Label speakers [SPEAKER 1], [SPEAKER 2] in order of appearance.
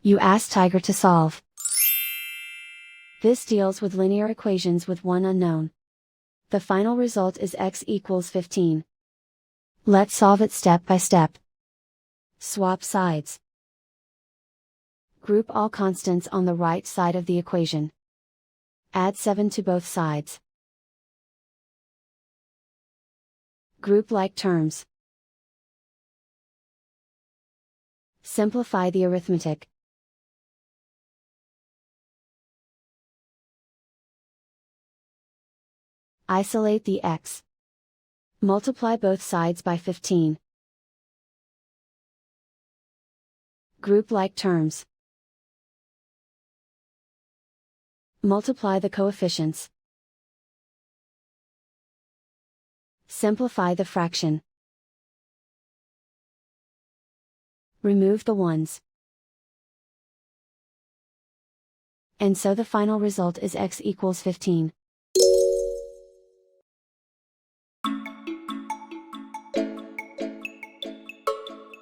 [SPEAKER 1] You ask Tiger to solve. This deals with linear equations with one unknown. The final result is x equals 15. Let's solve it step by step. Swap sides. Group all constants on the right side of the equation. Add 7 to both sides. Group like terms. Simplify the arithmetic. Isolate the x. Multiply both sides by 15. Group like terms. Multiply the coefficients. Simplify the fraction. Remove the ones. And so the final result is x equals 15.